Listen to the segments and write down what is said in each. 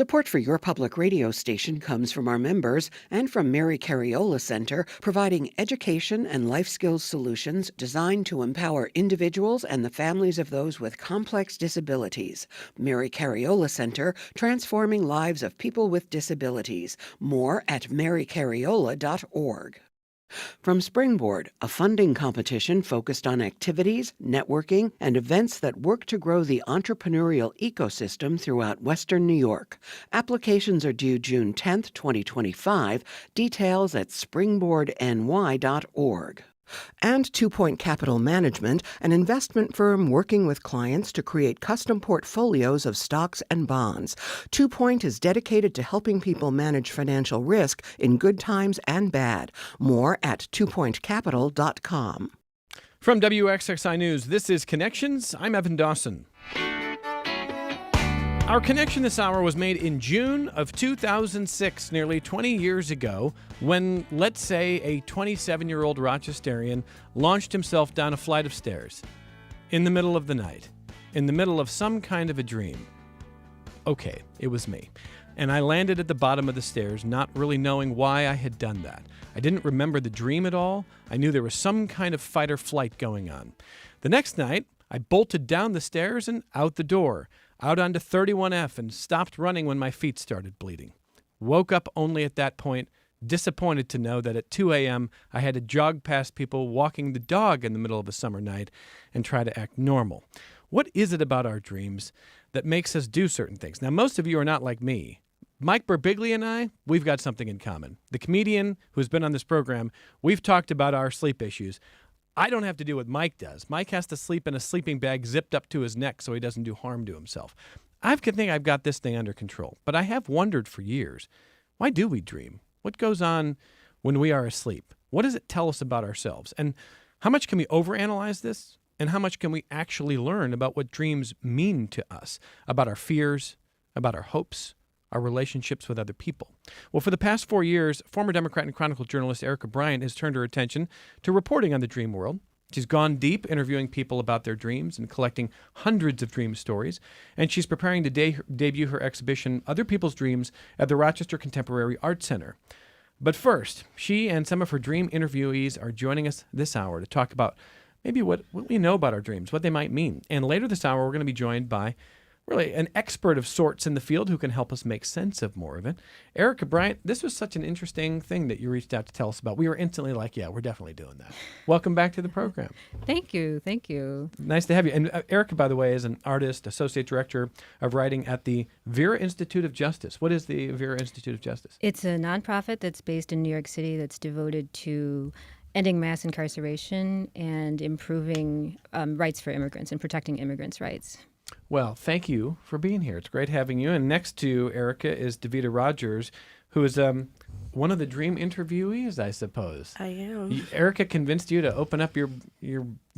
Support for your public radio station comes from our members and from Mary Cariola Center, providing education and life skills solutions designed to empower individuals and the families of those with complex disabilities. Mary Cariola Center, transforming lives of people with disabilities. More at marycariola.org. From Springboard, a funding competition focused on activities, networking, and events that work to grow the entrepreneurial ecosystem throughout Western New York. Applications are due June 10th, 2025. Details at springboardny.org. And Two Point Capital Management, an investment firm working with clients to create custom portfolios of stocks and bonds. Two Point is dedicated to helping people manage financial risk in good times and bad. More at twopointcapital.com. From WXXI News, this is Connections. I'm Evan Dawson. Our connection this hour was made in June of 2006, nearly 20 years ago, when, let's say, a 27-year-old Rochesterian launched himself down a flight of stairs in the middle of the night, in the middle of some kind of a dream. Okay, it was me. And I landed at the bottom of the stairs, not really knowing why I had done that. I didn't remember the dream at all. I knew there was some kind of fight or flight going on. The next night, I bolted down the stairs and out the door, out onto 31F, and stopped running when my feet started bleeding. Woke up only at that point, disappointed to know that at 2 a.m. I had to jog past people walking the dog in the middle of a summer night and try to act normal. What is it about our dreams that makes us do certain things? Now, most of you are not like me. Mike Birbiglia and I, we've got something in common. The comedian who's been on this program, we've talked about our sleep issues. I don't have to do what Mike does. Mike has to sleep in a sleeping bag zipped up to his neck so he doesn't do harm to himself. I think I've got this thing under control, but I have wondered for years, why do we dream? What goes on when we are asleep? What does it tell us about ourselves? And how much can we overanalyze this? And how much can we actually learn about what dreams mean to us, about our fears, about our hopes, our relationships with other people? Well, for the past 4 years, former Democrat and Chronicle journalist Erica Bryant has turned her attention to reporting on the dream world. She's gone deep, interviewing people about their dreams and collecting hundreds of dream stories. And she's preparing to debut her exhibition, Other People's Dreams, at the Rochester Contemporary Art Center. But first, she and some of her dream interviewees are joining us this hour to talk about maybe what we know about our dreams, what they might mean. And later this hour, we're going to be joined by really an expert of sorts in the field who can help us make sense of more of it. Erica Bryant, this was such an interesting thing that you reached out to tell us about. We were instantly like, yeah, we're definitely doing that. Welcome back to the program. Thank you. Thank you. Nice to have you. And Erica, by the way, is an artist, associate director of writing at the Vera Institute of Justice. What is the Vera Institute of Justice? It's a nonprofit that's based in New York City that's devoted to ending mass incarceration and improving rights for immigrants and protecting immigrants' rights. Well, thank you for being here. It's great having you. And next to Erica is Davita Rogers, who is one of the dream interviewees, I suppose. I am. Erica convinced you to open up your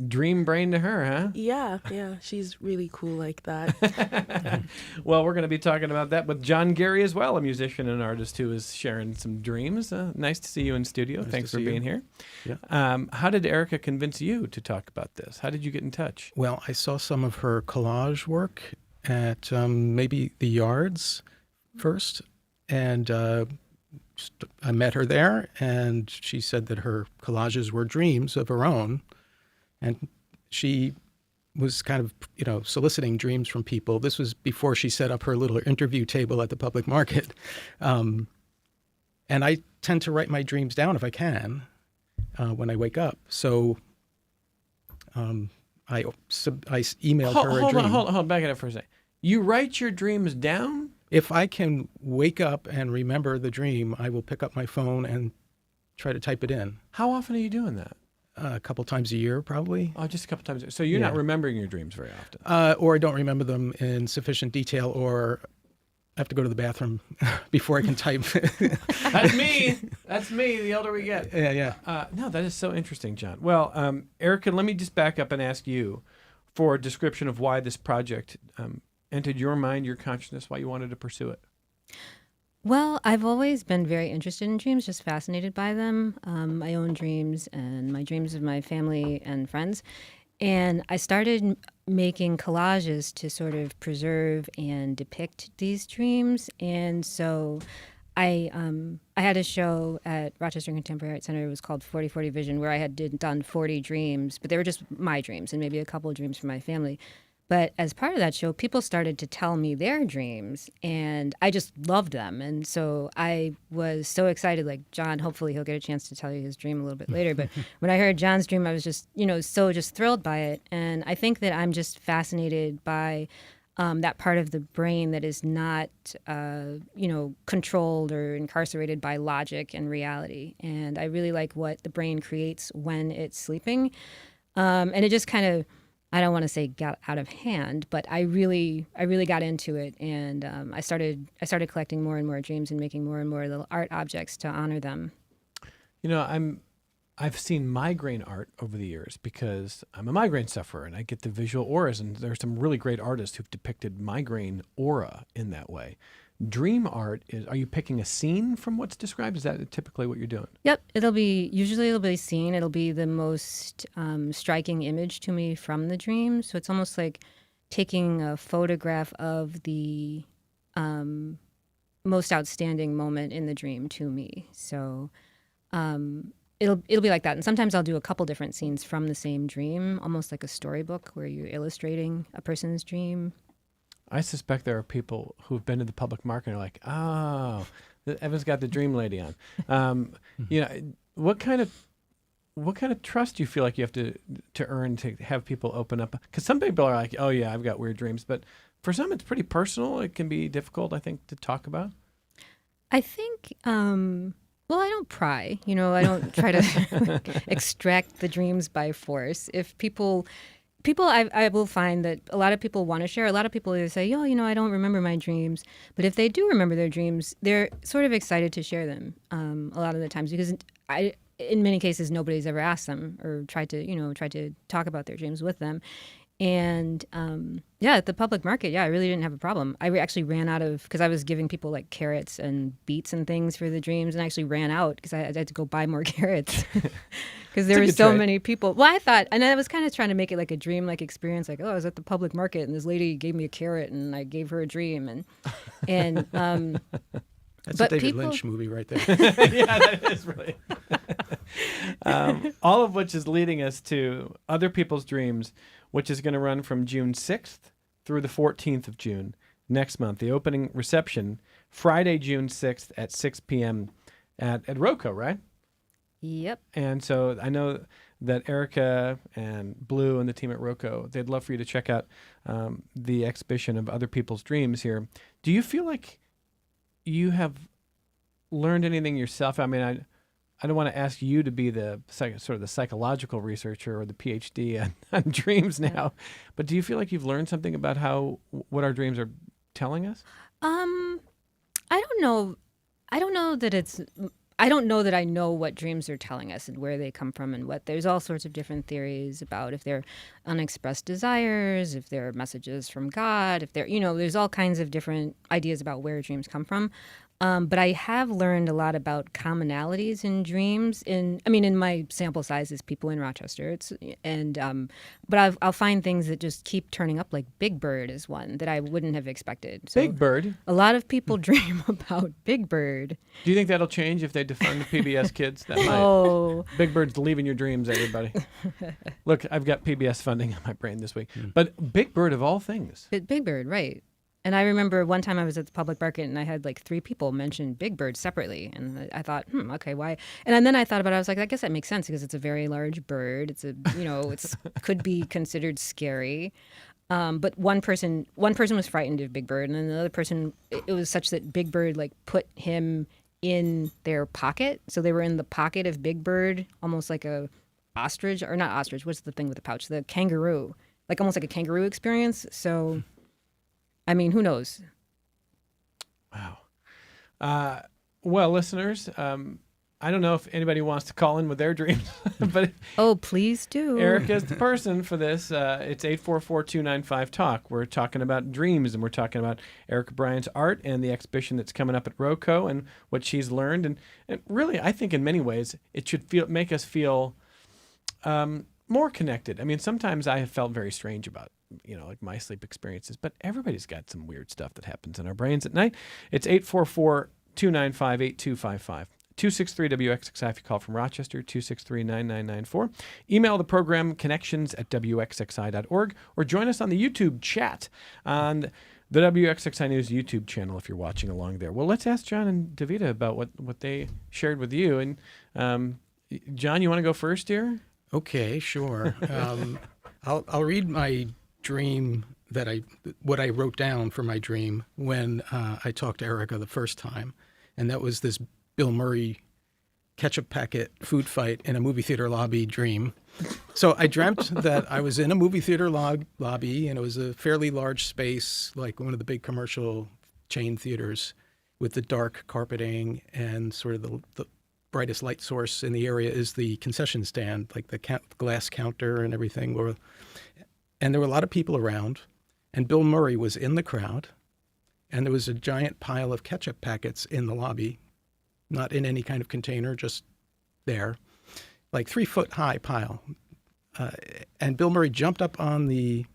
dream brain to her, huh? Yeah. She's really cool like that. Well, we're going to be talking about that with John Gary as well, a musician and artist who is sharing some dreams. Nice to see you in studio. Nice Thanks for being here. Yeah. How did Erica convince you to talk about this? How did you get in touch? Well, I saw some of her collage work at maybe the Yards first, and I met her there, and she said that her collages were dreams of her own, and she was kind of, soliciting dreams from people. This was before she set up her little interview table at the public market. And I tend to write my dreams down if I can when I wake up. So I emailed her a dream. Hold on, back it up for a second. You write your dreams down? If I can wake up and remember the dream, I will pick up my phone and try to type it in. How often are you doing that? A couple times a year, probably. Oh, just a couple times. So you're not remembering your dreams very often? Or I don't remember them in sufficient detail, or I have to go to the bathroom before I can type. That's me. That's me, the older we get. Yeah. No, that is so interesting, John. Well, Erica, let me just back up and ask you for a description of why this project entered your mind, your consciousness, why you wanted to pursue it. Well, I've always been very interested in dreams, just fascinated by them, my own dreams and my dreams of my family and friends. And I started making collages to sort of preserve and depict these dreams. And so I had a show at Rochester Contemporary Art Center. It was called 40/40 Vision, where I had done 40 dreams, but they were just my dreams and maybe a couple of dreams from my family. But as part of that show, people started to tell me their dreams, and I just loved them. And so I was so excited. Like, John, hopefully he'll get a chance to tell you his dream a little bit later. But when I heard John's dream, I was just, so just thrilled by it. And I think that I'm just fascinated by that part of the brain that is not, controlled or incarcerated by logic and reality. And I really like what the brain creates when it's sleeping. And it just kind of, I don't want to say got out of hand, but I really got into it, and I started collecting more and more dreams and making more and more little art objects to honor them. I've seen migraine art over the years because I'm a migraine sufferer and I get the visual auras, and there's some really great artists who've depicted migraine aura in that way. Dream art are you picking a scene from what's described? Is that typically what you're doing? Yep, usually it'll be a scene. It'll be the most striking image to me from the dream. So it's almost like taking a photograph of the most outstanding moment in the dream to me. So it'll be like that. And sometimes I'll do a couple different scenes from the same dream, almost like a storybook where you're illustrating a person's dream. I suspect there are people who've been to the public market and are like, oh, Evan's got the dream lady on. What kind of trust do you feel like you have to earn to have people open up? Because some people are like, oh yeah, I've got weird dreams, but for some it's pretty personal. It can be difficult, I think, to talk about. I think, well, I don't pry. I don't try to extract the dreams by force. If people, I will find that a lot of people want to share. A lot of people either say, oh, I don't remember my dreams. But if they do remember their dreams, they're sort of excited to share them a lot of the times, because in many cases, nobody's ever asked them or tried to talk about their dreams with them. And at the public market, I really didn't have a problem. I actually ran out of, because I was giving people like carrots and beets and things for the dreams, and I actually ran out because I had to go buy more carrots because there were so many people. Well, I thought, and I was kind of trying to make it like a dream-like experience, like, oh, I was at the public market and this lady gave me a carrot and I gave her a dream, and That's a David Lynch movie right there. Yeah, that is really. All of which is leading us to Other People's Dreams, which is going to run from June 6th through the 14th of June next month. The opening reception, Friday, June 6th at 6 p.m. at ROCO, right? Yep. And so I know that Erica and Blue and the team at ROCO, they'd love for you to check out the exhibition of Other People's Dreams here. Do you feel like you have learned anything yourself? I mean, I don't want to ask you to be the sort of the psychological researcher or the PhD on dreams now, but do you feel like you've learned something about what our dreams are telling us? I don't know. I don't know that I know what dreams are telling us and where they come from and what. There's all sorts of different theories about if they're unexpressed desires, if they're messages from God, if they're, there's all kinds of different ideas about where dreams come from. But I have learned a lot about commonalities in dreams. In my sample size is people in Rochester. But I'll find things that just keep turning up. Like Big Bird is one that I wouldn't have expected. So Big Bird. A lot of people dream about Big Bird. Do you think that'll change if they defund the PBS kids? That might. Oh, Big Bird's leaving your dreams, everybody. Look, I've got PBS funding on my brain this week, but Big Bird of all things. Big Bird, right? And I remember one time I was at the public market and I had like 3 people mention Big Bird separately. And I thought, okay, why? And then I thought about it. I was like, I guess that makes sense because it's a very large bird. It's it's could be considered scary. But one person was frightened of Big Bird, and then the other person, it was such that Big Bird like put him in their pocket. So they were in the pocket of Big Bird, almost like a ostrich, or not ostrich. What's the thing with the pouch? The kangaroo, like almost like a kangaroo experience. So. I mean, who knows? Wow. Well, listeners, I don't know if anybody wants to call in with their dreams, but oh, please do. Erica's the person for this. It's 844-295-TALK. We're talking about dreams, and we're talking about Erica Bryant's art and the exhibition that's coming up at ROCO and what she's learned. And really, I think in many ways, it should make us feel more connected. I mean, sometimes I have felt very strange about, like my sleep experiences, but everybody's got some weird stuff that happens in our brains at night. It's 844-295-8255. 263-WXXI if you call from Rochester, 263-9994. Email the program connections@wxxi.org or join us on the YouTube chat on the WXXI News YouTube channel if you're watching along there. Well, let's ask John and Davida about what they shared with you. And John, you want to go first here? Okay, sure. I'll read my dream what I wrote down for my dream when I talked to Erica the first time, and that was this Bill Murray ketchup packet food fight in a movie theater lobby dream. So I dreamt that I was in a movie theater lobby, and it was a fairly large space, like one of the big commercial chain theaters, with the dark carpeting, and sort of the brightest light source in the area is the concession stand, like the glass counter and everything. And there were a lot of people around, and Bill Murray was in the crowd, and there was a giant pile of ketchup packets in the lobby, not in any kind of container, just there, like 3-foot high pile. And Bill Murray jumped up on the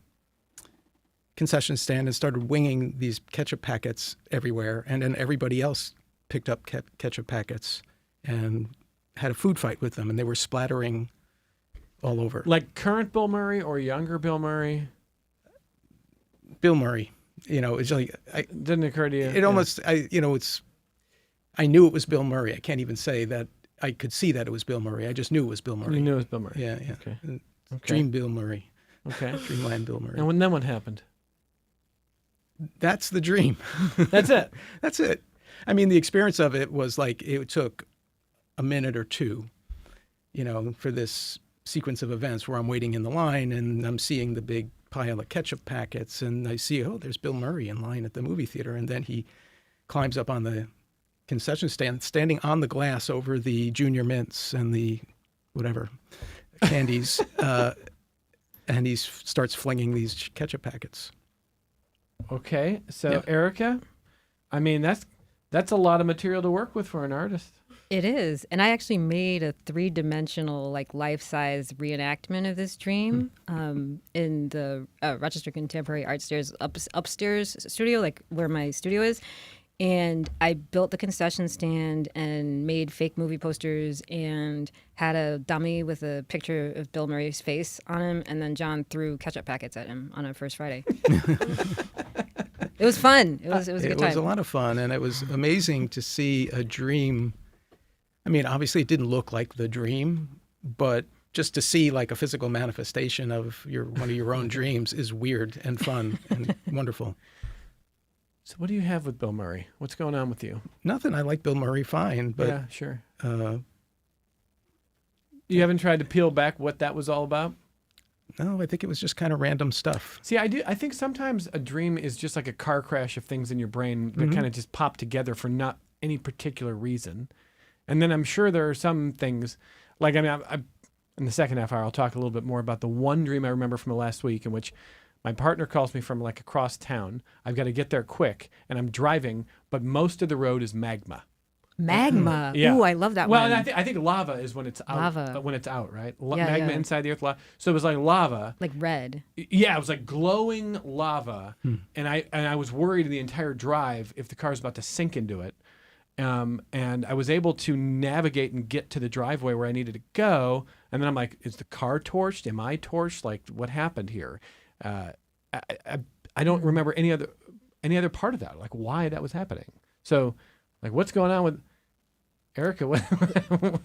concession stand and started winging these ketchup packets everywhere. And then everybody else picked up ketchup packets and had a food fight with them, and they were splattering all over. Like current Bill Murray or younger Bill Murray? Bill Murray, it's like Didn't occur to you? it almost, I knew it was Bill Murray. I can't even say that I could see that it was Bill Murray. I just knew it was Bill Murray. You knew it was Bill Murray. Yeah. Okay. Dream Bill Murray. Okay. Dreamland Bill Murray. And then what happened? That's the dream. That's it. That's it. I mean, the experience of it was like it took a minute or two, for this sequence of events where I'm waiting in the line and I'm seeing the big pile of ketchup packets, and I see, there's Bill Murray in line at the movie theater. And then he climbs up on the concession stand, standing on the glass over the Junior Mints and the whatever candies, and he starts flinging these ketchup packets. Okay, so Yeah. Erica, I mean that's a lot of material to work with for an artist. It is. And I actually made a 3-dimensional, like life-size reenactment of this dream in the Rochester Contemporary Art Stairs upstairs studio, like where my studio is. And I built the concession stand and made fake movie posters and had a dummy with a picture of Bill Murray's face on him. And then John threw ketchup packets at him on a First Friday. It was fun. It was a good time. It was a lot of fun, and it was amazing to see a dream. I mean, obviously it didn't look like the dream, but just to see like a physical manifestation of one of your own dreams is weird and fun and wonderful. So what do you have with Bill Murray? What's going on with you? Nothing. I like Bill Murray fine, but Yeah, sure. uh, You haven't tried to peel back what that was all about? no, I think it was just kind of random stuff. See, I do. I think sometimes a dream is just like a car crash of things in your brain that kind of just pop together for not any particular reason. And then I'm sure there are some things, like, I mean, in the second half hour, I'll talk a little bit more about the one dream I remember from the last week in which my partner calls me from like across town. I've got to get there quick, and I'm driving, but most of the road is magma. Magma. Yeah. Ooh, I love that Well, one. and I think lava is when it's out. Lava. When it's out, right? Yeah, Magma yeah. inside the earth. So it was like lava. Like red. Yeah, it was like glowing lava, and I was worried the entire drive if the car's about to sink into it. And I was able to navigate and get to the driveway where I needed to go. And then I'm like, is the car torched? Am I torched? Like, what happened here? I don't remember any other part of that, like why that was happening. So, like, what's going on with Erica?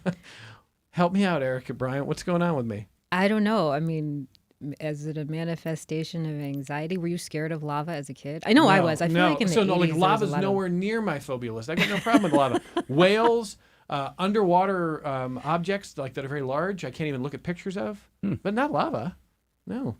Help me out, Erica Bryant. What's going on with me? I don't know. I mean, is it a manifestation of anxiety? Were you scared of lava as a kid? I know I was. I feel like in the 80s, like there was lava's a lot of- nowhere near my phobia list. I got no problem with lava. Whales, underwater objects like that are very large. I can't even look at pictures of, but not lava. No.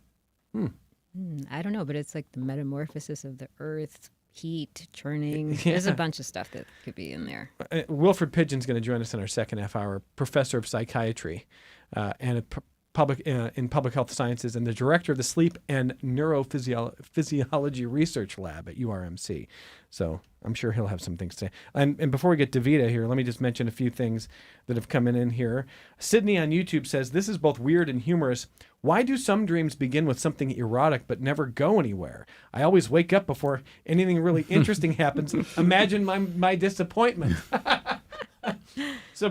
I don't know, but it's like the metamorphosis of the earth, heat, churning. There's a bunch of stuff that could be in there. Wilfred Pidgeon's going to join us in our second half hour, professor of psychiatry and in public health sciences and the director of the Sleep and Neurophysiology Research Lab at URMC. So I'm sure he'll have some things to say. And before we get to Vita here, let me just mention a few things that have come in here. Sydney on YouTube says, this is both weird and humorous. Why do some dreams begin with something erotic but never go anywhere? I always wake up before anything really interesting happens. Imagine my disappointment. So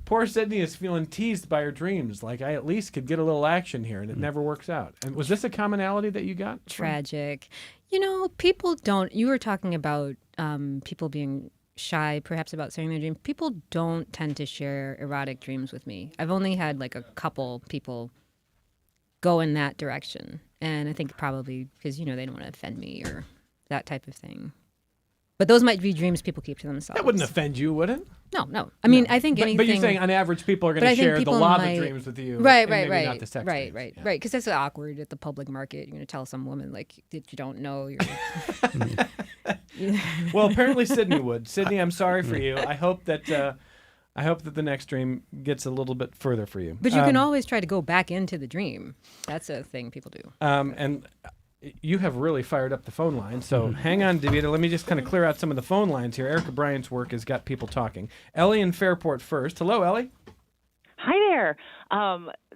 poor Sydney is feeling teased by her dreams. Like, I at least could get a little action here, and it never works out. And was this a commonality that you got? Tragic. You know, people don't. You were talking about people being shy, perhaps about sharing their dream. People don't tend to share erotic dreams with me. I've only had like a couple people go in that direction, and I think probably because they don't want to offend me or that type of thing. But those might be dreams people keep to themselves. That wouldn't offend you, would it? No. I mean, I think anything. But you're saying on average people are going to share the lot of dreams with you. Right, and right, maybe right. Not the sex dreams. Right. Because that's awkward at the public market. You're going to tell some woman like that you don't know. Well, apparently Sydney would. Sydney, I'm sorry for you. I hope that the next dream gets a little bit further for you. But you can always try to go back into the dream. That's a thing people do. And you have really fired up the phone line. So hang on, Davida. Let me just kind of clear out some of the phone lines here. Erica Bryant's work has got people talking. Ellie in Fairport first. Hello, Ellie. Hi there.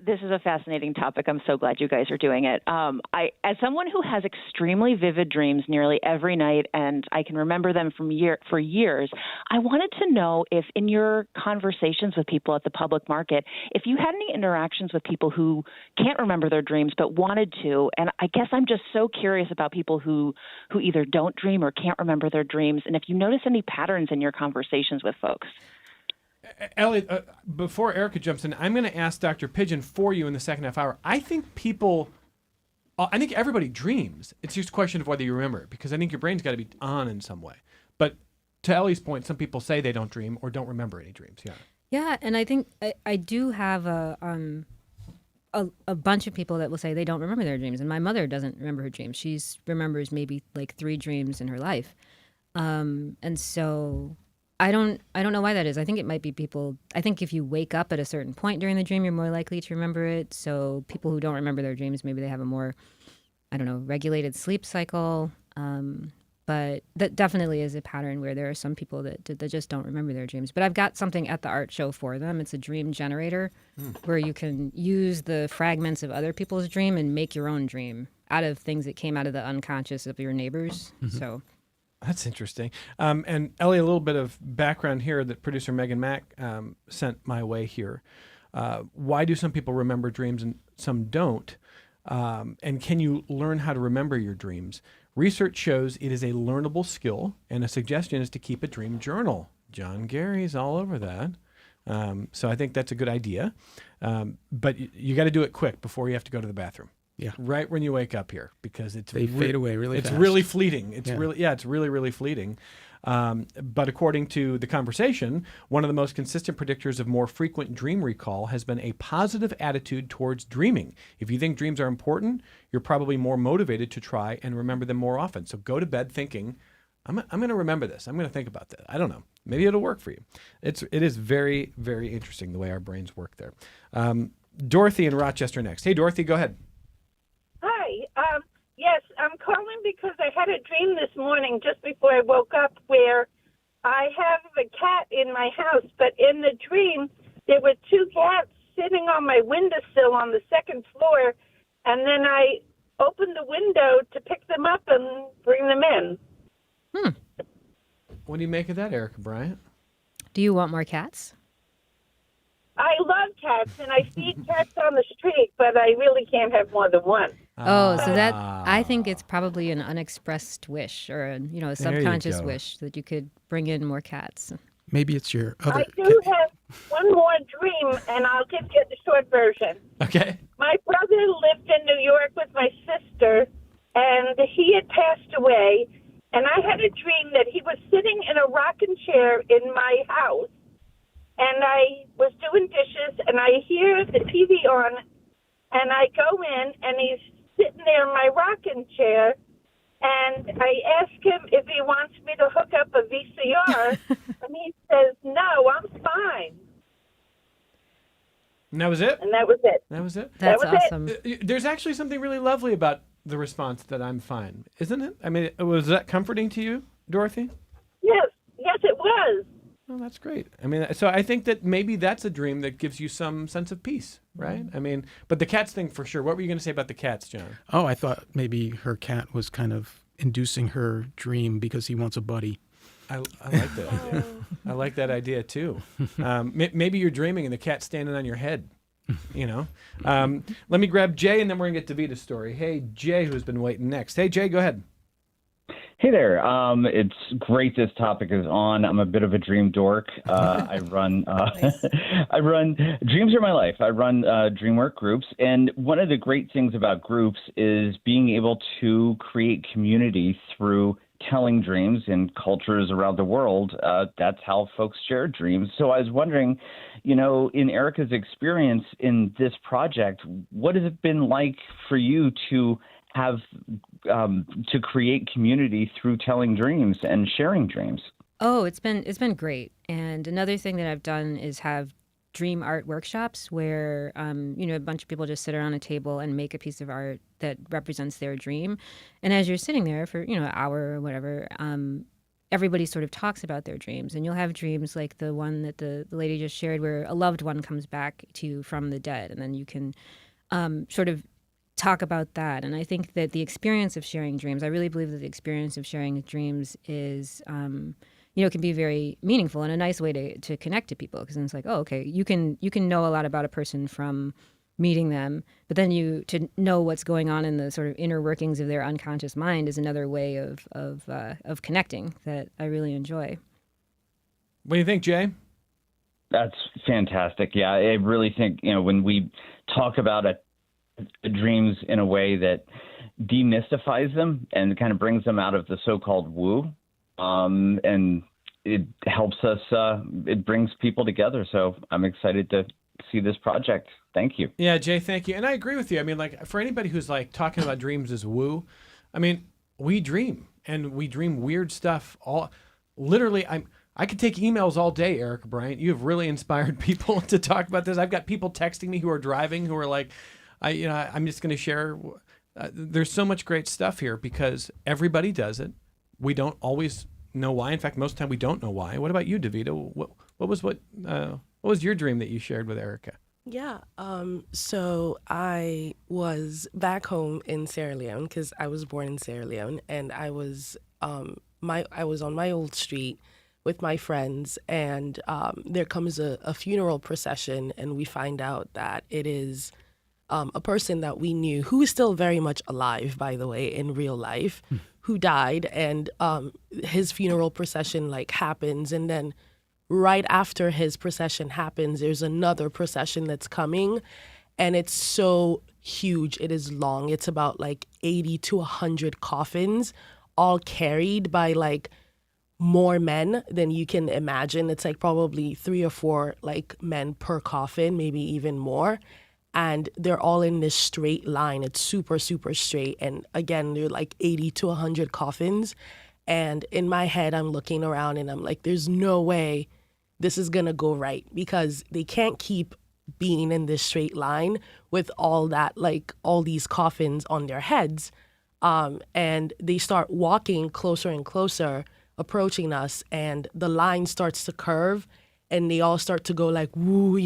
This is a fascinating topic. I'm so glad you guys are doing it. As someone who has extremely vivid dreams nearly every night, and I can remember them for years, I wanted to know if in your conversations with people at the public market, if you had any interactions with people who can't remember their dreams but wanted to. And I guess I'm just so curious about people who either don't dream or can't remember their dreams, and if you notice any patterns in your conversations with folks. Ellie, before Erica jumps in, I'm going to ask Dr. Pigeon for you in the second half hour. I think everybody dreams. It's just a question of whether you remember it, because I think your brain's got to be on in some way. But to Ellie's point, some people say they don't dream or don't remember any dreams. Yeah. Yeah, and I think I do have a bunch of people that will say they don't remember their dreams, and my mother doesn't remember her dreams. She remembers maybe like 3 dreams in her life, and so. I don't know why that is. I think it might be people. I think if you wake up at a certain point during the dream, you're more likely to remember it. So people who don't remember their dreams, maybe they have a more, regulated sleep cycle. But that definitely is a pattern where there are some people that just don't remember their dreams. But I've got something at the art show for them. It's a dream generator where you can use the fragments of other people's dream and make your own dream out of things that came out of the unconscious of your neighbors. Mm-hmm. So. That's interesting. And Ellie, a little bit of background here that producer Megan Mack sent my way here. Why do some people remember dreams and some don't? And can you learn how to remember your dreams? Research shows it is a learnable skill, and a suggestion is to keep a dream journal. John Gary's all over that. So I think that's a good idea. But you got to do it quick before you have to go to the bathroom. Yeah. Right when you wake up here, because they fade away really fast. It's really fleeting. It's really fleeting. But according to The Conversation, one of the most consistent predictors of more frequent dream recall has been a positive attitude towards dreaming. If you think dreams are important, you're probably more motivated to try and remember them more often. So go to bed thinking, I'm going to remember this. I'm going to think about that. I don't know. Maybe it'll work for you. It is very, very interesting the way our brains work there. Dorothy in Rochester next. Hey, Dorothy, go ahead. Hi. Yes, I'm calling because I had a dream this morning just before I woke up where I have a cat in my house, but in the dream there were 2 cats sitting on my windowsill on the 2nd floor, and then I opened the window to pick them up and bring them in. What do you make of that, Erica Bryant? Do you want more cats? I love cats, and I feed cats on the street, but I really can't have more than one. Oh, so that I think it's probably an unexpressed wish or a subconscious wish that you could bring in more cats. Maybe it's your other. I do have one more dream, and I'll give you the short version. Okay. My brother lived in New York with my sister, and he had passed away, and I had a dream that he was sitting in a rocking chair in my house, and I was doing dishes, and I hear the TV on, and I go in, and he's sitting there in my rocking chair, and I ask him if he wants me to hook up a VCR, and he says, no, I'm fine. And that was it? and that was it. That was it? That's was it. awesome. There's actually something really lovely about the response that I'm fine, isn't it? I mean, was that comforting to you, Dorothy? Yes, it was. Oh, that's great. I mean, so I think that maybe that's a dream that gives you some sense of peace, right? I mean, but the cats thing for sure. What were you going to say about the cats, John? Oh, I thought maybe her cat was kind of inducing her dream because he wants a buddy. I like that idea. I like that idea too. Maybe you're dreaming and the cat's standing on your head. You know. Let me grab Jay and then we're gonna get Davita's story. Hey, Jay, who's been waiting next. Hey, Jay, go ahead. Hey there. It's great this topic is on. I'm a bit of a dream dork. I run Dreams Are My Life. I run DreamWork groups. And one of the great things about groups is being able to create community through telling dreams in cultures around the world. That's how folks share dreams. So I was wondering, in Erica's experience in this project, what has it been like for you to have to create community through telling dreams and sharing dreams? Oh, it's been great. And another thing that I've done is have dream art workshops where a bunch of people just sit around a table and make a piece of art that represents their dream. And as you're sitting there for an hour or whatever, everybody sort of talks about their dreams. And you'll have dreams like the one that the lady just shared, where a loved one comes back to you from the dead, and then you can sort of talk about that. And I think that the experience of sharing dreams, I really believe that the experience of sharing dreams is, can be very meaningful and a nice way to connect to people. Because it's like, oh, okay, you can know a lot about a person from meeting them, but then to know what's going on in the sort of inner workings of their unconscious mind is another way of connecting that I really enjoy. What do you think, Jay? That's fantastic. Yeah, I really think, when we talk about dreams in a way that demystifies them and kind of brings them out of the so-called woo, and it helps us, it brings people together. So I'm excited to see this project. Thank you. Yeah, Jay, thank you. And I agree with you. I mean, like, for anybody who's like talking about dreams as woo, I mean, we dream and we dream weird stuff. Literally, I could take emails all day, Erica Bryant. You have really inspired people to talk about this. I've got people texting me who are driving who are like, I'm just going to share. There's so much great stuff here because everybody does it. We don't always know why. In fact, most of the time we don't know why. What about you, Davita? What was your dream that you shared with Erica? Yeah. So I was back home in Sierra Leone because I was born in Sierra Leone, and I was on my old street with my friends, and there comes a funeral procession, and we find out that it is a person that we knew, who is still very much alive, by the way, in real life, who died, and his funeral procession happens, and then right after his procession happens, there's another procession that's coming, and it's so huge. It is long. It's about 80 to 100 coffins, all carried by more men than you can imagine. It's probably 3 or 4 men per coffin, maybe even more. And they're all in this straight line. It's super, super straight. And again, they're 80 to 100 coffins. And in my head, I'm looking around and I'm like, there's no way this is going to go right, because they can't keep being in this straight line with all that, all these coffins on their heads. And they start walking closer and closer, approaching us, and the line starts to curve and they all start to go woo,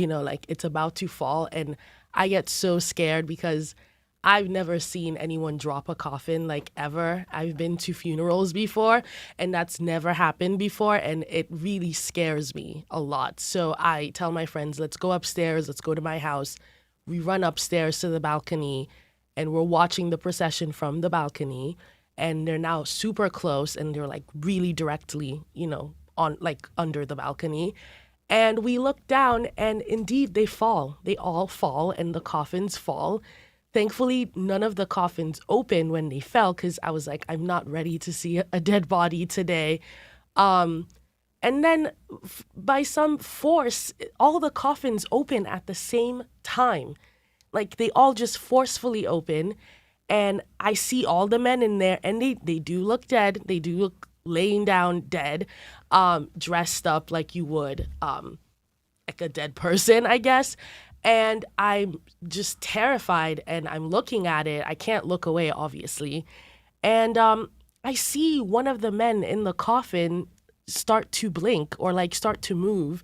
it's about to fall. And I get so scared because I've never seen anyone drop a coffin ever. I've been to funerals before and that's never happened before, and it really scares me a lot. So I tell my friends, let's go upstairs, let's go to my house. We run upstairs to the balcony and we're watching the procession from the balcony, and they're now super close and they're really directly, on under the balcony. And we look down and indeed they fall. They all fall and the coffins fall. Thankfully, none of the coffins opened when they fell, because I was like, I'm not ready to see a dead body today. And then by some force, all the coffins open at the same time. They all just forcefully open. And I see all the men in there, and they do look dead. They do look laying down dead, dressed up like you would, a dead person, I guess. And I'm just terrified, and I'm looking at it. I can't look away, obviously. And I see one of the men in the coffin start to blink or like start to move.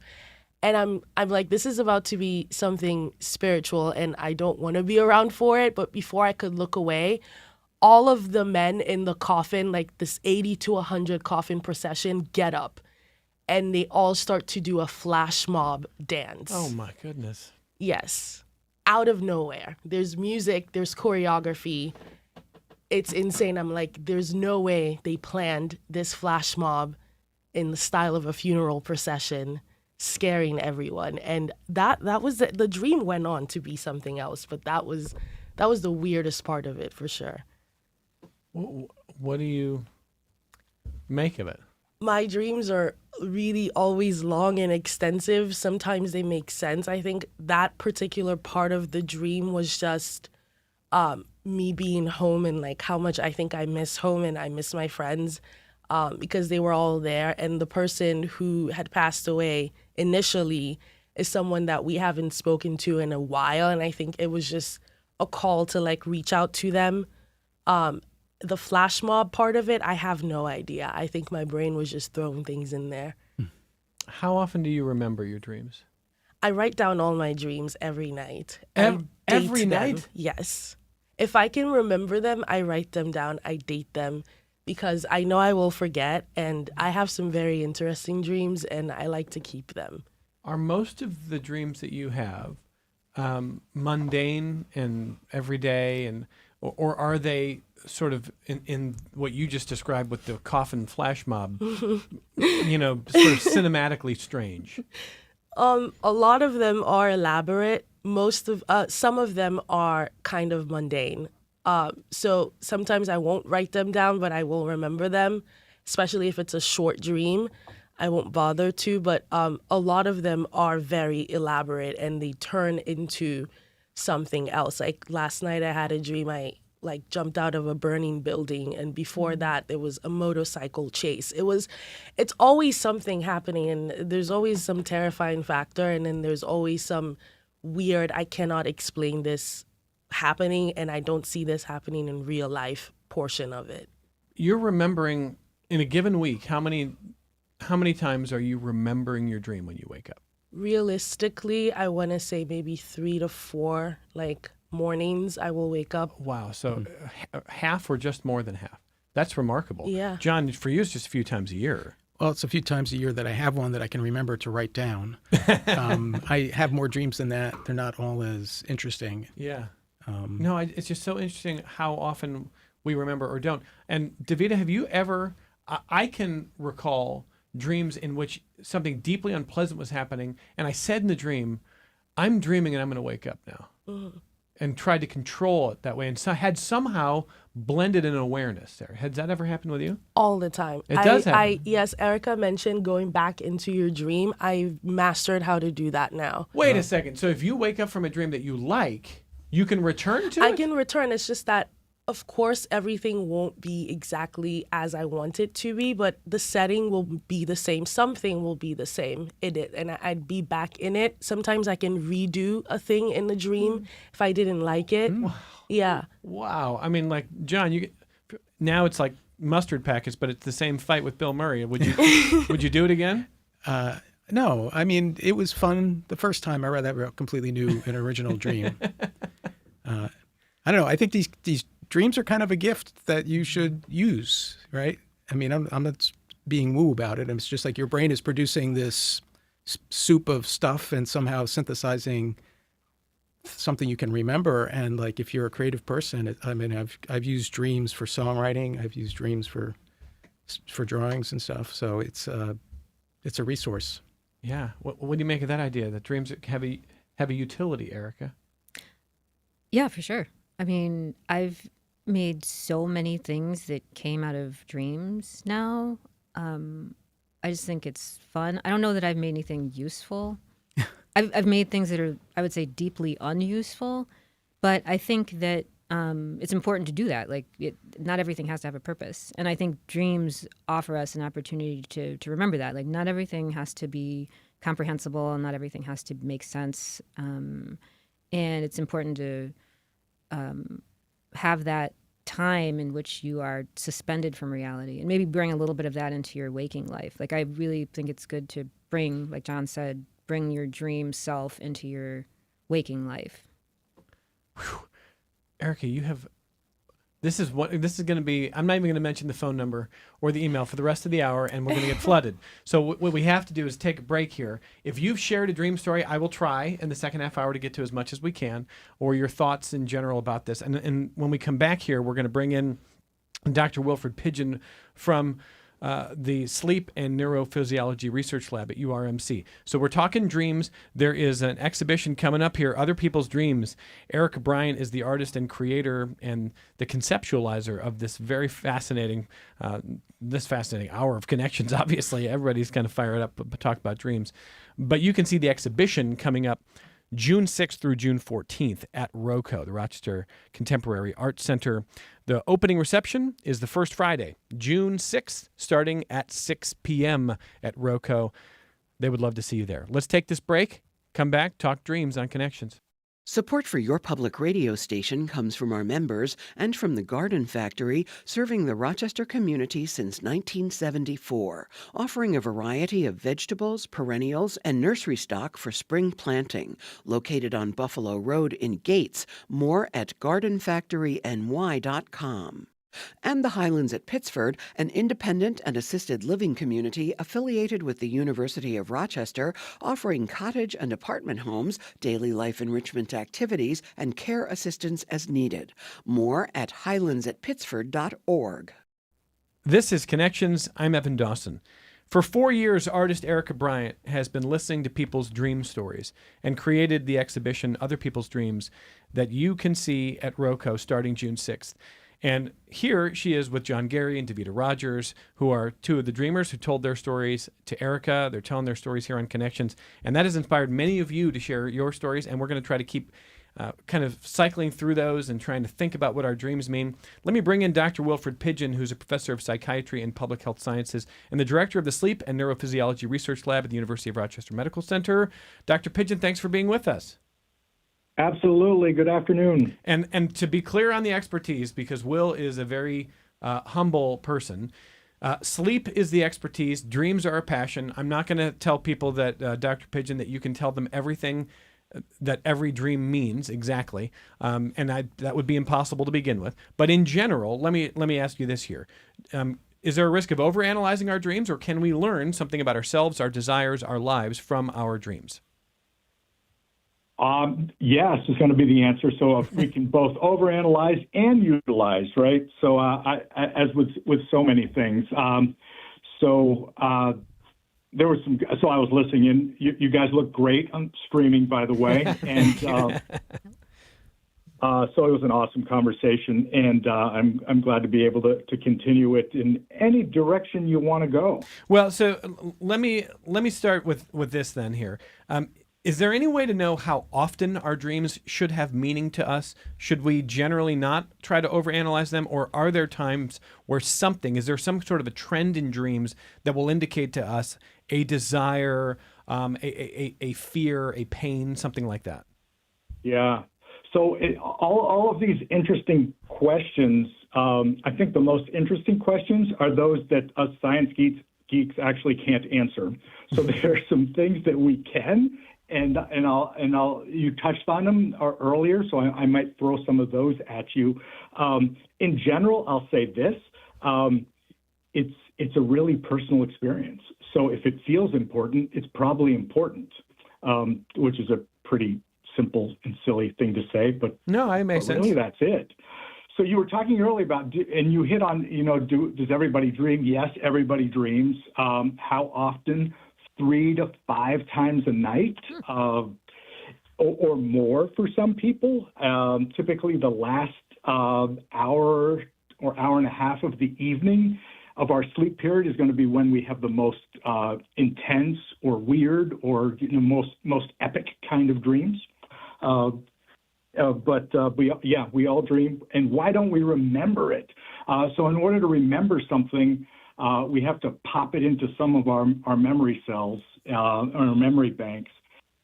And I'm like, this is about to be something spiritual, and I don't want to be around for it. But before I could look away, all of the men in the coffin, like this 80 to 100 coffin procession, get up. And they all start to do a flash mob dance. Oh my goodness. Yes. Out of nowhere. There's music, there's choreography. It's insane. I'm like, there's no way they planned this flash mob in the style of a funeral procession, scaring everyone. And that was the dream went on to be something else, but that was the weirdest part of it for sure. What do you make of it? My dreams are really always long and extensive. Sometimes they make sense. I think that particular part of the dream was just me being home and like how much I think I miss home and I miss my friends because they were all there. And the person who had passed away initially is someone that we haven't spoken to in a while. And I think it was just a call to like reach out to them. The flash mob part of it, I have no idea. I think my brain was just throwing things in there. How often do you remember your dreams? I write down all my dreams every night. Every night? Yes. If I can remember them, I write them down. I date them because I know I will forget. And I have some very interesting dreams and I like to keep them. Are most of the dreams that you have mundane and everyday, and or are they sort of in what you just described with the coffin flash mob, sort of cinematically strange? A lot of them are elaborate. Some of them are kind of mundane. So sometimes I won't write them down, but I will remember them, especially if it's a short dream. I won't bother to, but a lot of them are very elaborate and they turn into something else. Like last night I had a dream I like jumped out of a burning building, and before that there was a motorcycle chase. It's always something happening, and there's always some terrifying factor, and then there's always some weird, I cannot explain this happening, and I don't see this happening in real life portion of it. You're remembering in a given week, how many times are you remembering your dream when you wake up? Realistically, I want to say maybe 3 to 4 like mornings I will wake up. Wow. So half or just more than half. That's remarkable. Yeah. John, for you, it's just a few times a year. Well, it's a few times a year that I have one that I can remember to write down. I have more dreams than that. They're not all as interesting. Yeah. It's just so interesting how often we remember or don't. And Davida, have you ever, I can recall dreams in which something deeply unpleasant was happening, and I said in the dream, I'm dreaming and I'm going to wake up now. Mm-hmm. And tried to control it that way, and so had somehow blended an awareness there. Has that ever happened with you? All the time. It does happen. Yes, Erica mentioned going back into your dream. I've mastered how to do that now. Wait a second. So if you wake up from a dream that you like, you can return to it? I can return. It's just that, of course, everything won't be exactly as I want it to be, but the setting will be the same. Something will be the same in it, and I'd be back in it. Sometimes I can redo a thing in the dream if I didn't like it. Wow. Yeah. Wow. I mean, like, John, now it's like mustard packets, but it's the same fight with Bill Murray. Would you do it again? No, I mean, it was fun the first time I read that completely new and original dream. I don't know. I think these dreams are kind of a gift that you should use, right? I mean, I'm not being woo about it. It's just like your brain is producing this soup of stuff and somehow synthesizing something you can remember. And like, if you're a creative person, I've used dreams for songwriting. I've used dreams for drawings and stuff. So it's a resource. Yeah. What do you make of that idea? That dreams have a utility, Erica? Yeah, for sure. I mean, I've made so many things that came out of dreams now. I just think it's fun. I don't know that I've made anything useful. I've made things that are, I would say, deeply unuseful, but I think that it's important to do that. Like, not everything has to have a purpose. And I think dreams offer us an opportunity to remember that. Like, not everything has to be comprehensible, and not everything has to make sense. And it's important to have that time in which you are suspended from reality, and maybe bring a little bit of that into your waking life. Like, I really think it's good to bring, like John said, bring your dream self into your waking life. Whew. Erica, you have. This is going to be. I'm not even going to mention the phone number or the email for the rest of the hour, and we're going to get flooded. So what we have to do is take a break here. If you've shared a dream story, I will try in the second half hour to get to as much as we can, or your thoughts in general about this. And when we come back here, we're going to bring in Dr. Wilfred Pidgeon from the Sleep and Neurophysiology Research Lab at URMC. So we're talking dreams. There is an exhibition coming up here, Other People's Dreams. Erica Bryant is the artist and creator and the conceptualizer of this very fascinating, hour of connections. Obviously, everybody's kind of fired up to talk about dreams. But you can see the exhibition coming up June 6th through June 14th at ROCO, the Rochester Contemporary Art Center. The opening reception is the first Friday, June 6th, starting at 6 p.m. at ROCO. They would love to see you there. Let's take this break, come back, talk dreams on Connections. Support for your public radio station comes from our members and from the Garden Factory, serving the Rochester community since 1974, offering a variety of vegetables, perennials, and nursery stock for spring planting. Located on Buffalo Road in Gates. More at gardenfactoryny.com. And the Highlands at Pittsford, an independent and assisted living community affiliated with the University of Rochester, offering cottage and apartment homes, daily life enrichment activities, and care assistance as needed. More at highlandsatpittsford.org. This is Connections. I'm Evan Dawson. For 4 years, artist Erica Bryant has been listening to people's dream stories and created the exhibition Other People's Dreams that you can see at ROCO starting June 6th. And here she is with John Gary and Davita Rogers, who are two of the dreamers who told their stories to Erica. They're telling their stories here on Connections. And that has inspired many of you to share your stories. And we're going to try to keep kind of cycling through those and trying to think about what our dreams mean. Let me bring in Dr. Wilfred Pidgeon, who's a professor of psychiatry and public health sciences and the director of the Sleep and Neurophysiology Research Lab at the University of Rochester Medical Center. Dr. Pidgeon, thanks for being with us. Absolutely. Good afternoon. And to be clear on the expertise, because Will is a very humble person, sleep is the expertise. Dreams are a passion. I'm not going to tell people that, Dr. Pidgeon, that you can tell them everything that every dream means exactly, and that would be impossible to begin with. But in general, let me ask you this here. Is there a risk of overanalyzing our dreams, or can we learn something about ourselves, our desires, our lives from our dreams? Yes, is going to be the answer. So if we can both overanalyze and utilize, right? So as with so many things. There was some. So I was listening in. You guys look great on streaming, by the way, and so it was an awesome conversation, and I'm glad to be able to continue it in any direction you want to go. Well, so let me start with this then here. Is there any way to know how often our dreams should have meaning to us? Should we generally not try to overanalyze them? Or are there times where is there some sort of a trend in dreams that will indicate to us a desire, a fear, a pain, something like that? Yeah. So all of these interesting questions, I think the most interesting questions are those that us science geeks actually can't answer. So there are some things that we can, and I'll you touched on them earlier, so I might throw some of those at you. In general, I'll say this: it's a really personal experience. So if it feels important, it's probably important, which is a pretty simple and silly thing to say, but no, it makes sense. Really, that's it. So you were talking earlier about, and you hit on, does everybody dream? Yes, everybody dreams. How often? 3 to 5 times a night, or more for some people. Typically the last hour or hour and a half of the evening of our sleep period is going to be when we have the most intense or weird or most epic kind of dreams. We all dream. And why don't we remember it? So in order to remember something, we have to pop it into some of our memory cells, or memory banks.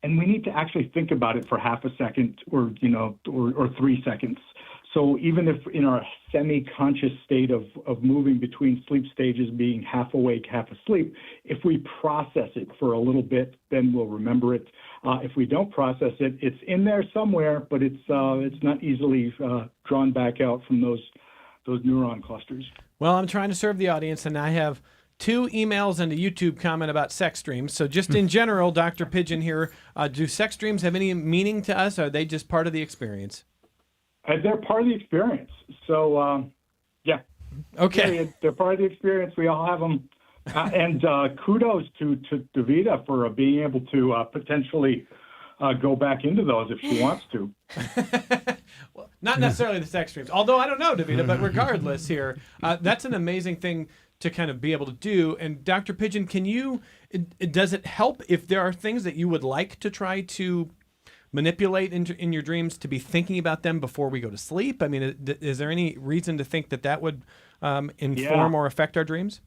And we need to actually think about it for half a second or 3 seconds. So even if in our semi-conscious state of moving between sleep stages, being half awake, half asleep, if we process it for a little bit, then we'll remember it. If we don't process it, it's in there somewhere, but it's not easily drawn back out from those neuron clusters. Well, I'm trying to serve the audience, and I have 2 emails and a YouTube comment about sex dreams. So just in general, Dr. Pigeon here, do sex dreams have any meaning to us? Or are they just part of the experience? They're part of the experience. So, yeah. Okay. Period. They're part of the experience. We all have them. And kudos to Davida for being able to potentially go back into those if she wants to. Well, not necessarily the sex dreams, although I don't know, Davida, but regardless here, that's an amazing thing to kind of be able to do. And Dr. Pigeon, does it help if there are things that you would like to try to manipulate in your dreams, to be thinking about them before we go to sleep? I mean, is there any reason to think that would inform or affect our dreams?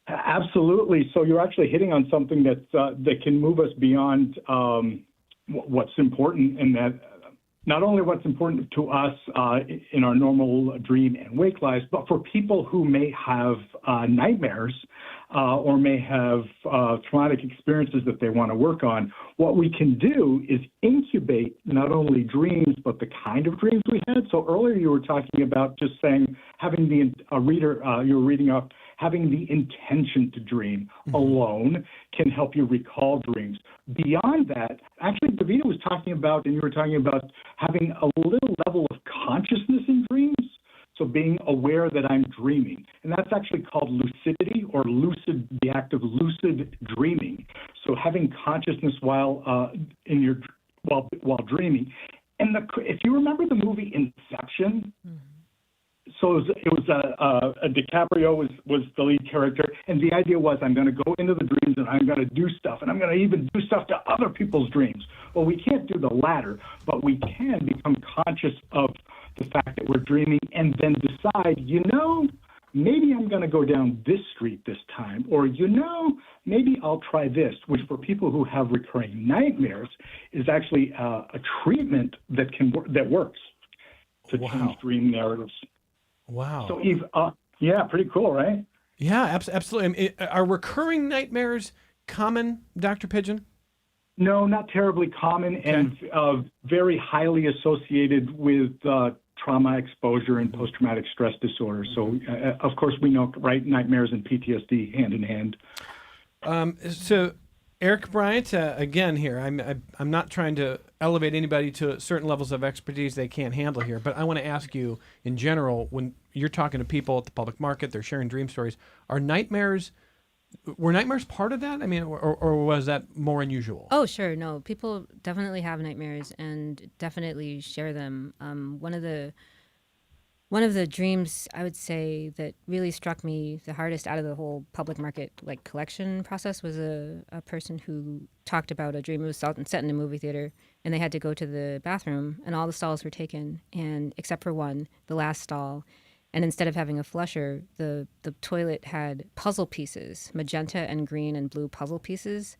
Absolutely. So you're actually hitting on something that can move us beyond what's important, and that not only what's important to us in our normal dream and wake lives, but for people who may have nightmares or may have traumatic experiences that they want to work on. What we can do is incubate not only dreams, but the kind of dreams we had. So earlier you were talking about just saying, having the reader, you were reading off, having the intention to dream alone can help you recall dreams. Beyond that, actually, Davida was talking about, and you were talking about having a little level of consciousness in dreams. So being aware that I'm dreaming. And that's actually called lucidity, or the act of lucid dreaming. So having consciousness while dreaming. And if you remember the movie Inception, so it was DiCaprio was the lead character, and the idea was, I'm going to go into the dreams and I'm going to do stuff, and I'm going to even do stuff to other people's dreams. Well, we can't do the latter, but we can become conscious of the fact that we're dreaming and then decide, maybe I'm going to go down this street this time, or, maybe I'll try this, which for people who have recurring nightmares is actually a treatment that works to change dream narratives. Wow. So, Eve, pretty cool, right? Yeah, absolutely. Are recurring nightmares common, Dr. Pigeon? No, not terribly common, and very highly associated with trauma exposure and post-traumatic stress disorder. So, of course, we know, right, nightmares and PTSD hand in hand. So, Eric Bryant, again here, I'm not trying to elevate anybody to certain levels of expertise they can't handle here, but I want to ask you, in general, when you're talking to people at the public market, they're sharing dream stories, were nightmares part of that? I mean, or was that more unusual? Oh, sure. No, people definitely have nightmares and definitely share them. One of the dreams, I would say, that really struck me the hardest out of the whole public market collection process was a person who talked about a dream. It was set in a movie theater, and they had to go to the bathroom, and all the stalls were taken, and except for one, the last stall. And instead of having a flusher, the toilet had puzzle pieces, magenta and green and blue puzzle pieces,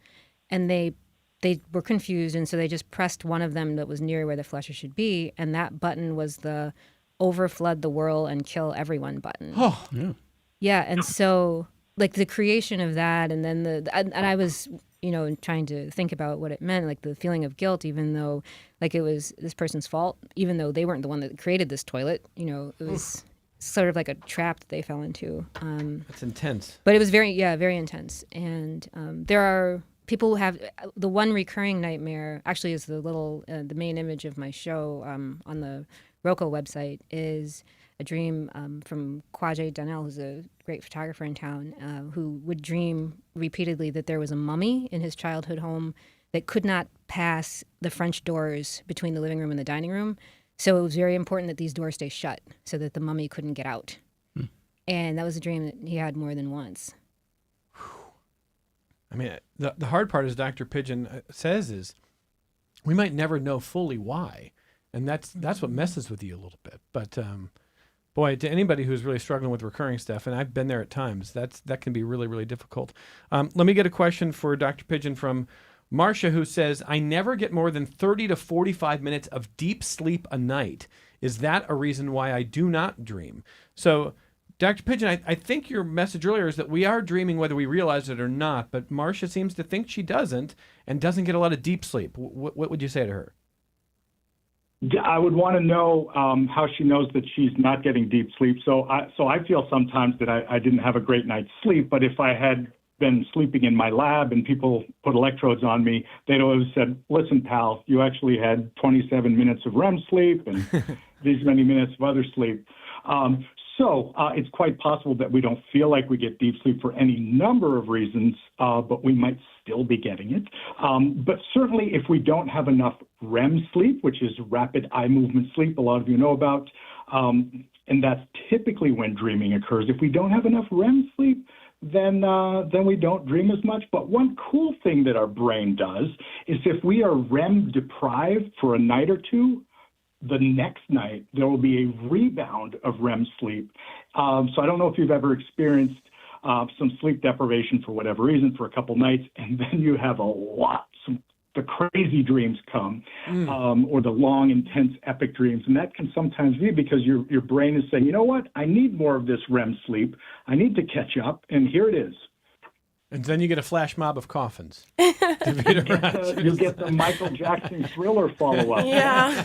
and they were confused, and so they just pressed one of them that was near where the flusher should be, and that button was the overflood the whirl and kill everyone button. Oh, yeah. Yeah, and so the creation of that, and then and I was trying to think about what it meant, the feeling of guilt, even though it was this person's fault, even though they weren't the one that created this toilet. It was sort of like a trap that they fell into. That's intense. But it was very intense. And there are people who have the one recurring nightmare. Actually, is the main image of my show on the Roku website is a dream from Kwame Donnell, who's a great photographer in town, who would dream repeatedly that there was a mummy in his childhood home that could not pass the French doors between the living room and the dining room. So it was very important that these doors stay shut so that the mummy couldn't get out. And that was a dream that he had more than once. I mean, the hard part, as Dr. Pigeon says, is we might never know fully why. And that's what messes with you a little bit. But Boy, to anybody who's really struggling with recurring stuff, and I've been there at times, that can be really, really difficult. Let me get a question for Dr. Pigeon from Marcia, who says, I never get more than 30 to 45 minutes of deep sleep a night. Is that a reason why I do not dream? So, Dr. Pigeon, I think your message earlier is that we are dreaming whether we realize it or not, but Marcia seems to think she doesn't and doesn't get a lot of deep sleep. What would you say to her? I would want to know how she knows that she's not getting deep sleep. So I feel sometimes that I didn't have a great night's sleep, but if I had been sleeping in my lab and people put electrodes on me, they'd always said, listen, pal, you actually had 27 minutes of REM sleep and these many minutes of other sleep. So it's quite possible that we don't feel like we get deep sleep for any number of reasons, but we might still be getting it. But certainly if we don't have enough REM sleep, which is rapid eye movement sleep, a lot of you know about, and that's typically when dreaming occurs. If we don't have enough REM sleep, then we don't dream as much. But one cool thing that our brain does is if we are REM deprived for a night or two, the next night there will be a rebound of REM sleep. So I don't know if you've ever experienced some sleep deprivation for whatever reason for a couple nights, and then you have the crazy dreams come, or the long, intense, epic dreams. And that can sometimes be because your brain is saying, you know what, I need more of this REM sleep. I need to catch up, and here it is. And then you get a flash mob of coffins. You get the Michael Jackson Thriller follow-up. Yeah.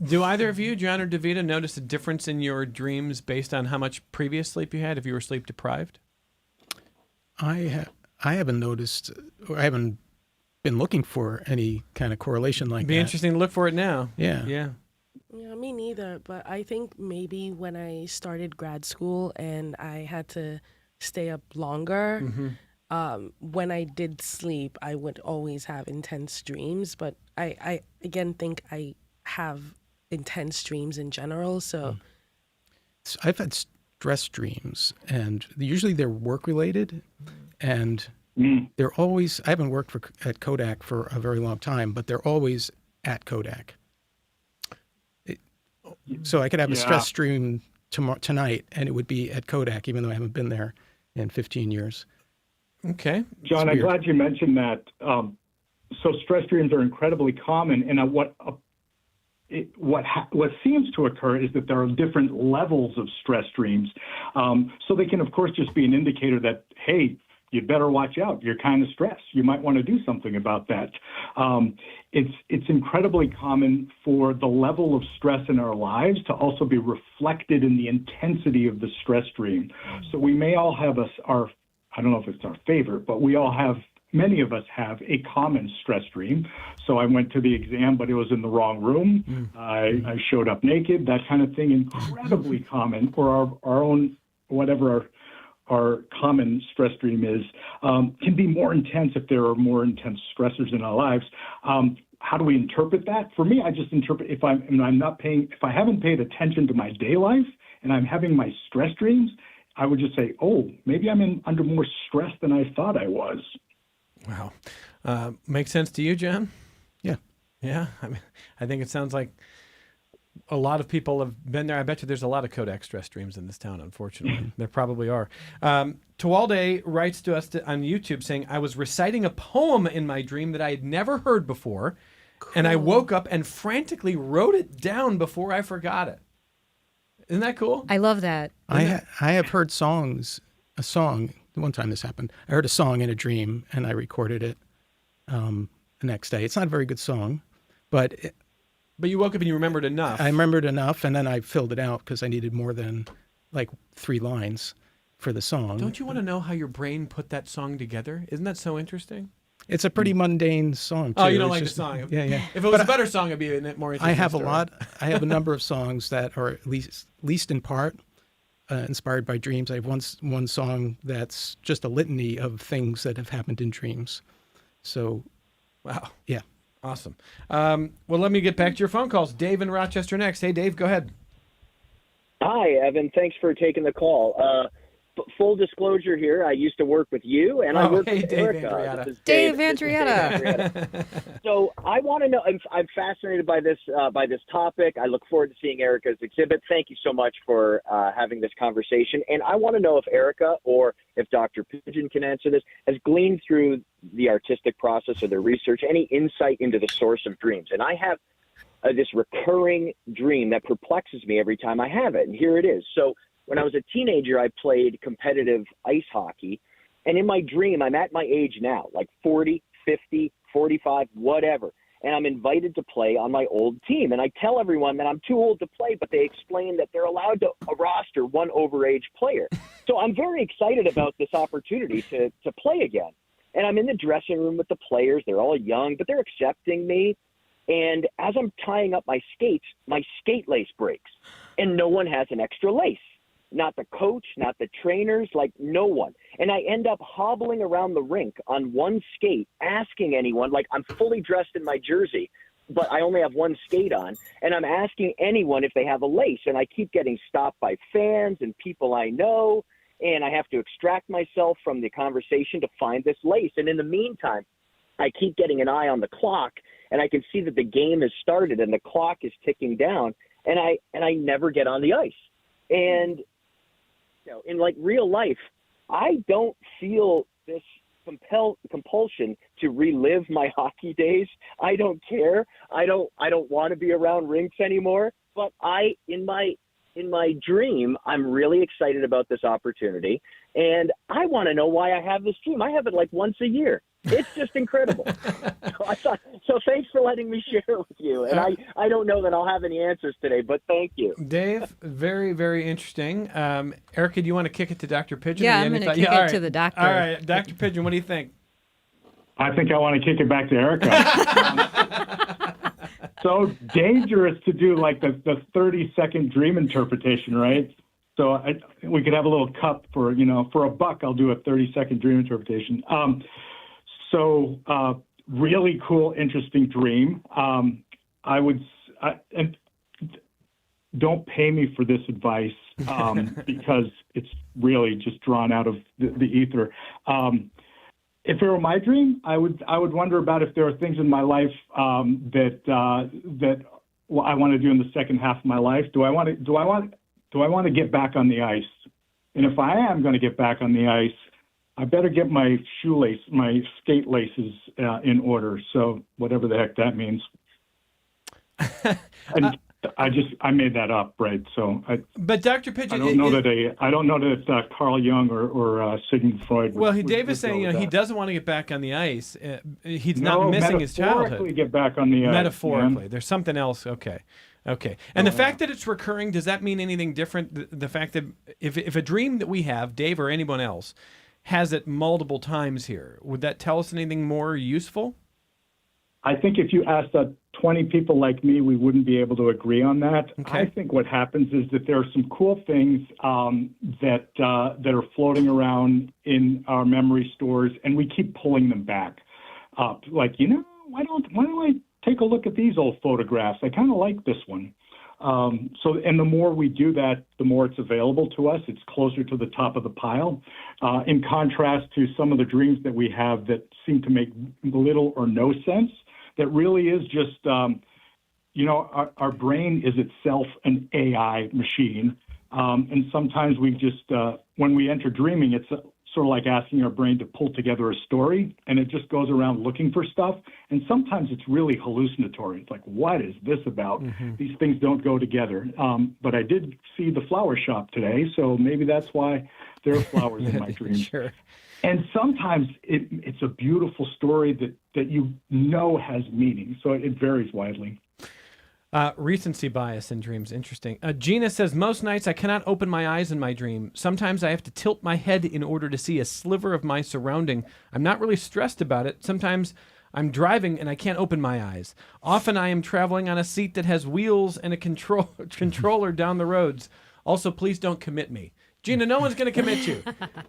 Do either of you, John or Davida, notice a difference in your dreams based on how much previous sleep you had, if you were sleep deprived? I haven't noticed, or I haven't been looking for any kind of correlation like It'd that. be interesting to look for it now. Yeah. Yeah. Yeah, me neither. But I think maybe when I started grad school and I had to stay up longer, when I did sleep, I would always have intense dreams. But I again think I have intense dreams in general. So I've had stress dreams, and usually they're work-related, and they're always, I haven't worked at Kodak for a very long time, but they're always at Kodak. So I could have a stress dream tonight, and it would be at Kodak, even though I haven't been there in 15 years. Okay. John, I'm glad you mentioned that. So stress dreams are incredibly common, and what seems to occur is that there are different levels of stress dreams. So they can, of course, just be an indicator that, hey, you'd better watch out. You're kind of stressed. You might want to do something about that. It's incredibly common for the level of stress in our lives to also be reflected in the intensity of the stress dream. So we may all have I don't know if it's our favorite, but many of us have a common stress dream. So I went to the exam, but it was in the wrong room. I showed up naked, that kind of thing, incredibly common. Or our own, whatever our common stress dream is, can be more intense if there are more intense stressors in our lives. How do we interpret that? For me, I just interpret if I haven't paid attention to my day life and I'm having my stress dreams, I would just say, oh, maybe I'm under more stress than I thought I was. Wow. Makes sense to you, John? Yeah. Yeah. I mean, I think it sounds like a lot of people have been there. I bet you there's a lot of Kodak stress dreams in this town, unfortunately. There probably are. Tawalde writes to us on YouTube saying, I was reciting a poem in my dream that I had never heard before, and I woke up and frantically wrote it down before I forgot it. Isn't that cool? I love that. I have heard a song, one time this happened. I heard a song in a dream, and I recorded it the next day. It's not a very good song, but you woke up and you remembered enough. I remembered enough, and then I filled it out because I needed more than like 3 lines for the song. Don't you want to know how your brain put that song together? Isn't that so interesting? It's a pretty mundane song, too. Oh, you don't It's like just, the song. Yeah. If it was a better song, it'd be a more interesting I have story. I have a number of songs that are at least in part inspired by dreams. I have one song that's just a litany of things that have happened in dreams. So, wow. Yeah. Awesome. Well, let me get back to your phone calls. Dave in Rochester next. Hey, Dave, go ahead. Hi, Evan. Thanks for taking the call. full disclosure here, I used to work with you, and I work with Dave Erica. Andrietta. This is Dave this is Andrietta. So I want to know. I'm fascinated by this topic. I look forward to seeing Erica's exhibit. Thank you so much for having this conversation. And I want to know if Erica or if Dr. Pigeon can answer this, has gleaned through the artistic process or the research any insight into the source of dreams. And I have this recurring dream that perplexes me every time I have it. And here it is. So when I was a teenager, I played competitive ice hockey. And in my dream, I'm at my age now, like 40, 50, 45, whatever. And I'm invited to play on my old team. And I tell everyone that I'm too old to play, but they explain that they're allowed to roster one overage player. So I'm very excited about this opportunity to play again. And I'm in the dressing room with the players. They're all young, but they're accepting me. And as I'm tying up my skates, my skate lace breaks. And no one has an extra lace. Not the coach, not the trainers, like no one. And I end up hobbling around the rink on one skate, asking anyone, like I'm fully dressed in my jersey, but I only have one skate on. And I'm asking anyone if they have a lace. And I keep getting stopped by fans and people I know. And I have to extract myself from the conversation to find this lace. And in the meantime, I keep getting an eye on the clock, and I can see that the game has started and the clock is ticking down. And I never get on the ice. And in like real life, I don't feel this compulsion to relive my hockey days. I don't care. I don't want to be around rinks anymore. But in my dream, I'm really excited about this opportunity, and I want to know why I have this dream. I have it like once a year. It's just incredible. So thanks for letting me share with you. And I don't know that I'll have any answers today, but thank you. Dave, very, very interesting. Erica, do you want to kick it to Dr. Pigeon? Yeah, I'm going to kick it to the doctor. All right, Dr. Pigeon, what do you think? I think I want to kick it back to Erica. So dangerous to do like the 30-second dream interpretation, right? So we could have a little cup for $1, I'll do a 30-second dream interpretation. So really cool, interesting dream. And don't pay me for this advice because it's really just drawn out of the ether. If it were my dream, I would wonder about if there are things in my life that I want to do in the second half of my life. Do I want to get back on the ice? And if I am going to get back on the ice, I better get my skate laces in order. So whatever the heck that means. And I made that up, right? So but Dr. Pigeon, I don't know that Carl Jung or Sigmund Freud. Dave is saying he doesn't want to get back on the ice. He's not missing his childhood. Metaphorically get back on the ice. Metaphorically, man. There's something else. Okay. And the fact that it's recurring, does that mean anything different? The fact that if a dream that we have, Dave or anyone else, has it multiple times here, would that tell us anything more useful? I think if you asked 20 people like me, we wouldn't be able to agree on that. Okay. I think what happens is that there are some cool things that are floating around in our memory stores, and we keep pulling them back up. Like, why don't I take a look at these old photographs? I kind of like this one. And the more we do that, the more it's available to us. It's closer to the top of the pile. In contrast to some of the dreams that we have that seem to make little or no sense, that really is just, our brain is itself an AI machine. And sometimes we just, when we enter dreaming, it's sort of like asking our brain to pull together a story, and it just goes around looking for stuff. And sometimes it's really hallucinatory. It's like, what is this about? Mm-hmm. These things don't go together. But I did see the flower shop today, so maybe that's why there are flowers in my dreams. Sure. And sometimes it's a beautiful story that has meaning. So it varies widely. Recency bias in dreams. Interesting. Gina says, most nights I cannot open my eyes in my dream. Sometimes I have to tilt my head in order to see a sliver of my surrounding. I'm not really stressed about it. Sometimes I'm driving and I can't open my eyes. Often I am traveling on a seat that has wheels and a controller down the roads. Also, please don't commit me. Gina, no one's going to commit you.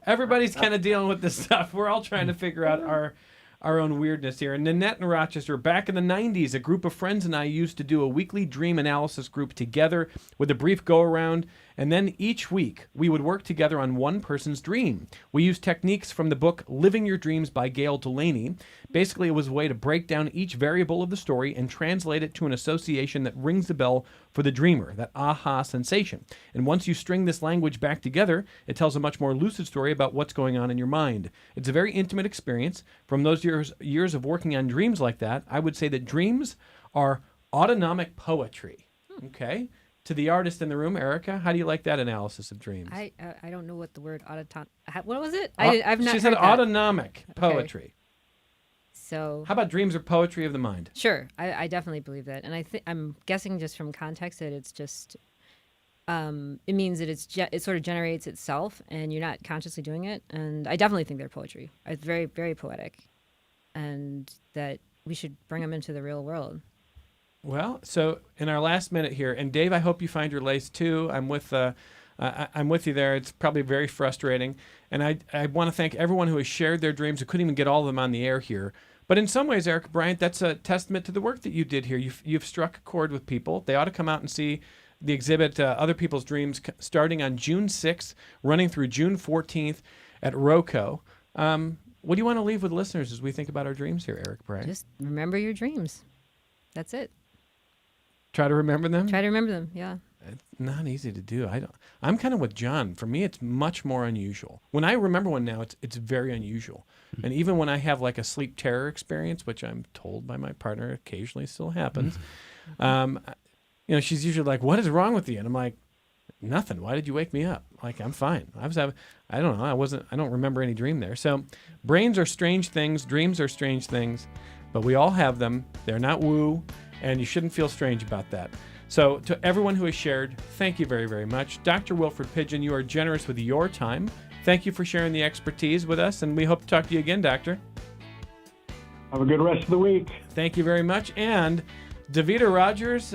Everybody's kind of dealing with this stuff. We're all trying to figure out our own weirdness here. And Nanette in Rochester, back in the 90s, a group of friends and I used to do a weekly dream analysis group together with a brief go-around And then each week, we would work together on one person's dream. We used techniques from the book Living Your Dreams by Gail Delaney. Basically, it was a way to break down each variable of the story and translate it to an association that rings the bell for the dreamer, that aha sensation. And once you string this language back together, it tells a much more lucid story about what's going on in your mind. It's a very intimate experience. From those years of working on dreams like that, I would say that dreams are autonomic poetry. Okay? To the artist in the room, Erica, how do you like that analysis of dreams? I don't know what the word what was it? I've not She said heard that. autonomic poetry. So How about dreams are poetry of the mind? sure, I definitely believe that, and I'm guessing just from context that it's just it means that it sort of generates itself, and you're not consciously doing it. And I definitely think they're poetry. It's very, very poetic, and that we should bring them into the real world. Well, so in our last minute here, and Dave, I hope you find your lace too. I'm with you there. It's probably very frustrating, and I want to thank everyone who has shared their dreams. I couldn't even get all of them on the air here, but in some ways, Erica Bryant, that's a testament to the work that you did here. You've struck a chord with people. They ought to come out and see the exhibit, Other People's Dreams, starting on June 6th, running through June 14th at ROCO. What do you want to leave with listeners as we think about our dreams here, Erica Bryant? Just remember your dreams. That's it. Try to remember them. Try to remember them. Yeah. It's not easy to do. I'm kind of with John. For me, it's much more unusual. When I remember one now, it's very unusual. And even when I have like a sleep terror experience, which I'm told by my partner occasionally still happens, she's usually like, "What is wrong with you?" And I'm like, "Nothing. Why did you wake me up? Like, I'm fine. I don't know. I don't remember any dream there." So brains are strange things. Dreams are strange things, but we all have them. They're not woo, and you shouldn't feel strange about that. So to everyone who has shared, thank you very, very much. Dr. Wilfred Pidgeon, you are generous with your time. Thank you for sharing the expertise with us, and we hope to talk to you again, Doctor. Have a good rest of the week. Thank you very much. And Davida Rogers,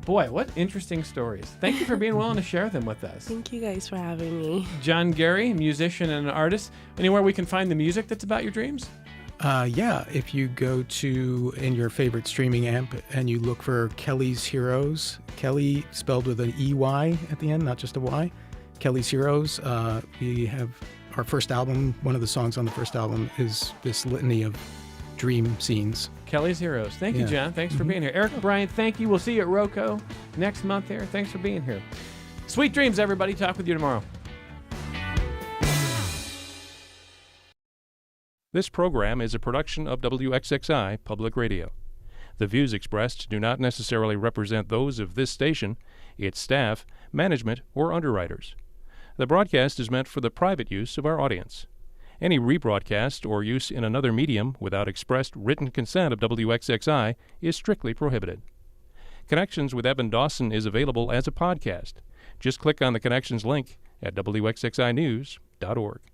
boy, what interesting stories. Thank you for being willing to share them with us. Thank you guys for having me. John Gary, musician and an artist. Anywhere we can find the music that's about your dreams? Yeah, if you go to in your favorite streaming app and you look for Kelly's Heroes, Kelly spelled with an EY at the end, not just a Y, Kelly's Heroes, we have our first album. One of the songs on the first album is this litany of dream scenes. Kelly's Heroes. Thank you, John. Thanks for being here. Erica Bryant, thank you. We'll see you at ROCO next month here. Thanks for being here. Sweet dreams, everybody. Talk with you tomorrow. This program is a production of WXXI Public Radio. The views expressed do not necessarily represent those of this station, its staff, management, or underwriters. The broadcast is meant for the private use of our audience. Any rebroadcast or use in another medium without expressed written consent of WXXI is strictly prohibited. Connections with Evan Dawson is available as a podcast. Just click on the Connections link at WXXInews.org.